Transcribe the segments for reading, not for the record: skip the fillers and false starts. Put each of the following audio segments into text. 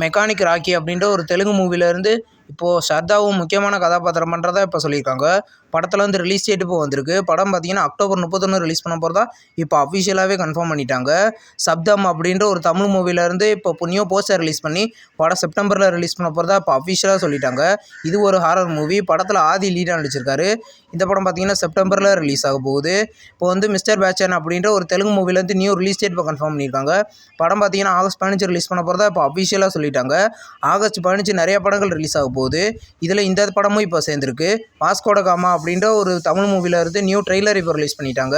Mechanic rakhi அப்படின்ற ஒரு தெலுங்கு மூவிலேருந்து இப்போது ஷர்தாவும் முக்கியமான கதாபாத்திரம் பண்ணுறதா இப்போ சொல்லியிருக்காங்க. படத்தில் வந்து ரிலீஸ் டேட் இப்போ வந்திருக்கு. படம் பார்த்தீங்கன்னா அக்டோபர் 31 ரிலீஸ் பண்ண போகிறதா இப்போ அஃபிஷியலாகவே கன்ஃபார்ம் பண்ணிட்டாங்க. சப்தம் அப்படின்ற ஒரு தமிழ் மூவிலேருந்து இப்போ நியூ போஸ்டர் ரிலீஸ் பண்ணி படம் செப்டம்பரில் ரிலீஸ் பண்ண போகிறதா இப்போ அஃபிஷியலாக சொல்லிட்டாங்க. இது ஒரு ஹாரர் மூவி. படத்தில் ஆதி லீடாக நடிச்சிருக்காரு. இந்த படம் பார்த்தீங்கன்னா செப்டம்பரில் ரிலீஸ் ஆக போகுது. இப்போ வந்து மிஸ்டர் பேச்சன் அப்படின்ற ஒரு தெலுங்கு மூவிலேருந்து நியூ ரிலீஸ் டேட் இப்போ கன்ஃபார்ம் பண்ணியிருக்காங்க. படம் பார்த்தீங்கன்னா ஆகஸ்ட் 15 ரிலீஸ் பண்ண போகிறதா இப்போ அஃபிஷியலாக சொல்லிட்டாங்க. ஆகஸ்ட் 15 நிறைய படங்கள் ரிலீஸ் ஆக போகுது. இதில் இந்த படமும் இப்போ சேர்ந்துருக்கு. வாஸ்கோட காமா அப்படின்ற ஒரு தமிழ் மூவில இருந்து நியூ ட்ரெய்லர் இப்போ ரிலீஸ் பண்ணிட்டாங்க.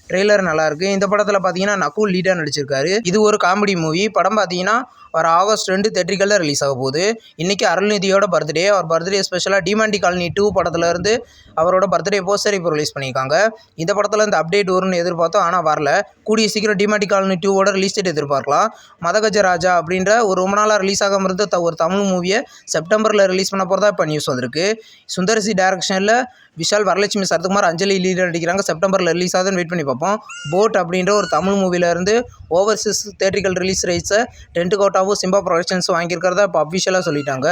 ட்ரெய்லர் நல்லாயிருக்கு. இந்த படத்தில் பார்த்தீங்கன்னா நகுல் லீடாக நடிச்சிருக்காரு. இது ஒரு காமெடி மூவி. படம் பார்த்தீங்கன்னா வர ஆகஸ்ட் 2 தேட்டரிக்கலில் ரிலீஸ் ஆக போகுது. இன்றைக்கி அருள்நிதியோட பர்த்டே. அவர் பர்த்டே ஸ்பெஷலாக டிமாண்டி காலனி 2 படத்துலேருந்து அவரோட பர்த்டே போஸ்டர் இப்போ ரிலீஸ் பண்ணியிருக்காங்க. இந்த படத்தில் இந்த அப்டேட் வரும்னு எதிர்பார்த்தோம், ஆனால் வரல. கூடிய சீக்கிரம் டிமாண்டி காலனி 2வோட ரிலீஸ் டேட் எதிர்பார்க்கலாம். மதகஜ ராஜா அப்படின்ற ஒரு ரொம்ப நாளாக ரிலீஸ் ஆகாமல் இருந்த ஒரு தமிழ் மூவியை செப்டம்பரில் ரிலீஸ் பண்ண போகிறதா இப்போ நியூஸ் வந்திருக்கு. சுந்தர்சி டைரக்ஷனில் விஷால், வரலட்சுமி, சரத்குமார், அஞ்சலி லீடர் நடிக்கிறாங்க. செப்டம்பரில் ரிலீஸ் ஆகுதுன்னு வெயிட் பண்ணி பார்ப்போம். போட் அப்படின்ற ஒரு தமிழ் மூவிலேருந்து ஓவர்சீஸ் தேட்டரிக்கல் ரிலீஸ் ரைட்ஸை டென்ட் கோட்டாவும் சிம்பா ப்ரொடக்ஷன்ஸ் வாங்கியிருக்கிறதா இப்போ அஃபிஷியலாக சொல்லிட்டாங்க.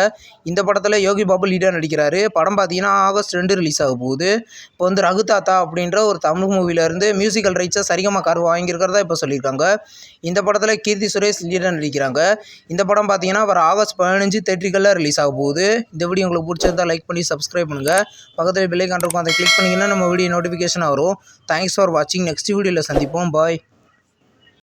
இந்த படத்தில் யோகி பாபு லீடர் நடிக்கிறாரு. படம் பார்த்தீங்கன்னா ஆகஸ்ட் 2 ரிலீஸ் ஆக போகுது. இப்போ வந்து ரகு தாத்தா அப்படின்ற ஒரு தமிழ் மூவிலேருந்து மியூசிக்கல் ரைட்ஸை சரிகமா கார் வாங்கியிருக்கிறதா இப்போ சொல்லியிருக்காங்க. இந்த படத்தில் கீர்த்தி சுரேஷ் லீடர் நடிக்கிறாங்க. இந்த படம் பார்த்தீங்கன்னா வர ஆகஸ்ட் 15 தேட்டரிக்கலில் ரிலீஸ் ஆக போகுது. இந்த வீடியோ உங்களுக்கு பிடிச்சிருந்தா லைக் பண்ணி சப்ஸ்கிரைப் பண்ணுங்கள். பக்கத்தில் பெல் ஐகான் இருக்கும், அதை கிளிக் பண்ணிங்கன்னா நம்ம வீடியோ நோட்டிஃபிகேஷன் வரும். தேங்க்ஸ் ஃபார் வாட்சிங். நெக்ஸ்ட் வீடியோவில் சந்திப்போம். பாய்.